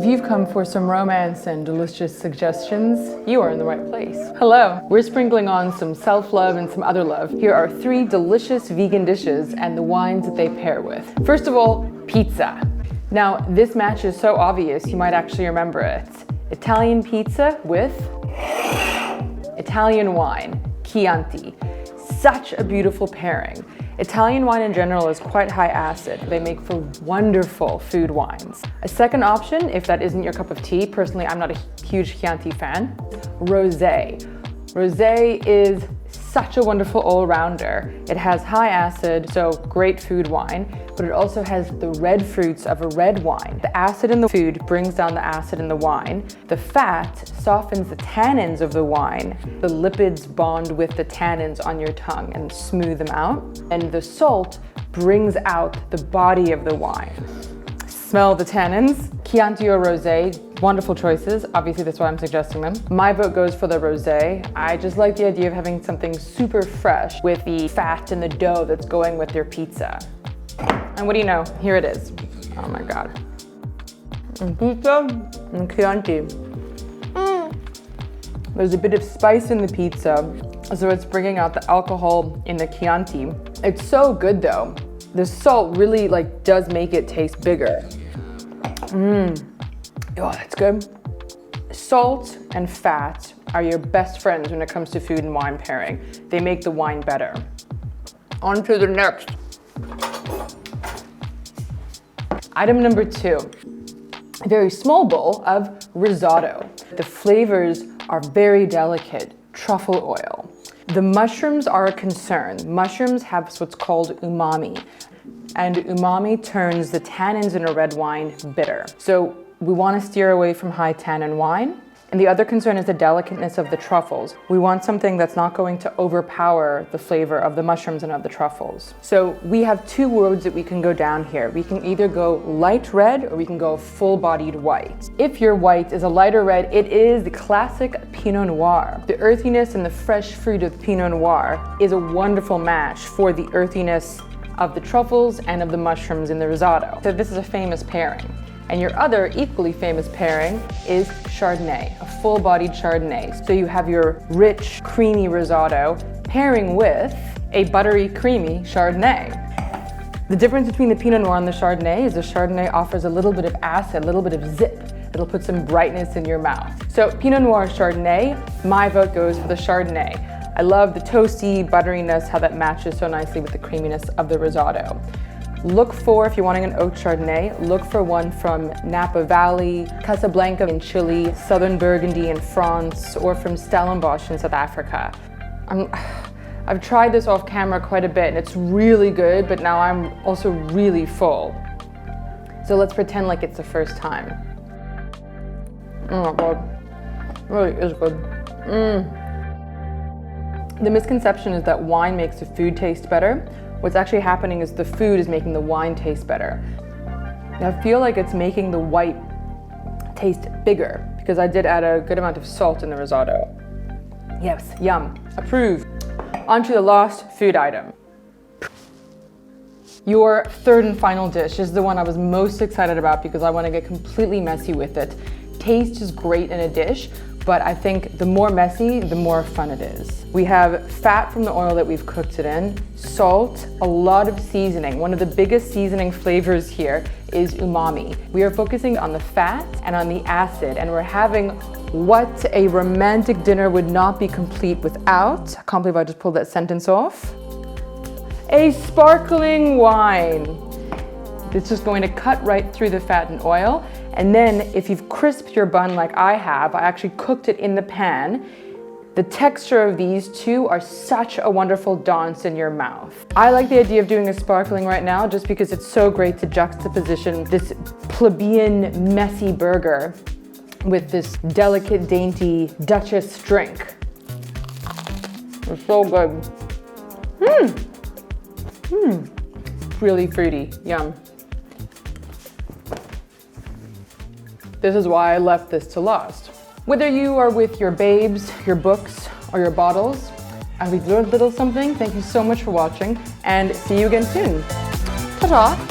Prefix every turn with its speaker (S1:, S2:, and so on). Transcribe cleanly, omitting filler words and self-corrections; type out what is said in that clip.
S1: If you've come for some romance and delicious suggestions, you are in the right place. Hello, we're sprinkling on some self-love and some other love. Here are 3 delicious vegan dishes and the wines that they pair with. First of all, pizza. Now, this match is so obvious you might actually remember it. Italian pizza with Italian wine, Chianti. Such a beautiful pairing. Italian wine in general is quite high acid. They make for wonderful food wines. A second option, if that isn't your cup of tea, personally I'm not a huge Chianti fan, rosé. Rosé is such a wonderful all-rounder. It has high acid, so great food wine, but it also has the red fruits of a red wine. The acid in the food brings down the acid in the wine. The fat softens the tannins of the wine. The lipids bond with the tannins on your tongue and smooth them out. And the salt brings out the body of the wine. Smell the tannins. Chianti or rosé, wonderful choices. Obviously, that's why I'm suggesting them. My vote goes for the rosé. I just like the idea of having something super fresh with the fat and the dough that's going with your pizza. And what do you know? Here it is. Oh my God. Pizza and Chianti. There's a bit of spice in the pizza, so it's bringing out the alcohol in the Chianti. It's so good though. The salt really does make it taste bigger. Oh, that's good. Salt and fat are your best friends when it comes to food and wine pairing. They make the wine better. On to the next. Item number 2, a very small bowl of risotto. The flavors are very delicate, truffle oil. The mushrooms are a concern. Mushrooms have what's called umami, and umami turns the tannins in a red wine bitter. So we want to steer away from high tannin wine. And the other concern is the delicateness of the truffles. We want something that's not going to overpower the flavor of the mushrooms and of the truffles. So we have 2 roads that we can go down here. We can either go light red or we can go full-bodied white. If your white is a lighter red, it is the classic Pinot Noir. The earthiness and the fresh fruit of Pinot Noir is a wonderful match for the earthiness of the truffles and of the mushrooms in the risotto. So this is a famous pairing. And your other equally famous pairing is Chardonnay, a full-bodied Chardonnay. So you have your rich, creamy risotto pairing with a buttery, creamy Chardonnay. The difference between the Pinot Noir and the Chardonnay is the Chardonnay offers a little bit of acid, a little bit of zip. It'll put some brightness in your mouth. So Pinot Noir, Chardonnay, my vote goes for the Chardonnay. I love the toasty butteriness, how that matches so nicely with the creaminess of the risotto. Look for, if you're wanting an oak Chardonnay, look for one from Napa Valley, Casablanca in Chile, Southern Burgundy in France, or from Stellenbosch in South Africa. I've tried this off camera quite a bit and it's really good, but now I'm also really full. So let's pretend like it's the first time. Oh my God, it really is good. The misconception is that wine makes the food taste better. What's actually happening is the food is making the wine taste better. I feel like it's making the white taste bigger because I did add a good amount of salt in the risotto. Yes, yum, approved. On to the last food item. Your third and final dish is the one I was most excited about because I want to get completely messy with it. Taste is great in a dish, but I think the more messy, the more fun it is. We have fat from the oil that we've cooked it in, salt, a lot of seasoning. One of the biggest seasoning flavors here is umami. We are focusing on the fat and on the acid, and we're having what a romantic dinner would not be complete without. I can't believe I just pulled that sentence off. A sparkling wine. It's just going to cut right through the fat and oil. And then if you've crisped your bun like I have, I actually cooked it in the pan. The texture of these two are such a wonderful dance in your mouth. I like the idea of doing a sparkling right now just because it's so great to juxtaposition this plebeian, messy burger with this delicate, dainty Duchess drink. It's so good. Really fruity, yum. This is why I left this to last. Whether you are with your babes, your books, or your bottles, I hope you've learned a little something. Thank you so much for watching, and see you again soon. Ta-ta!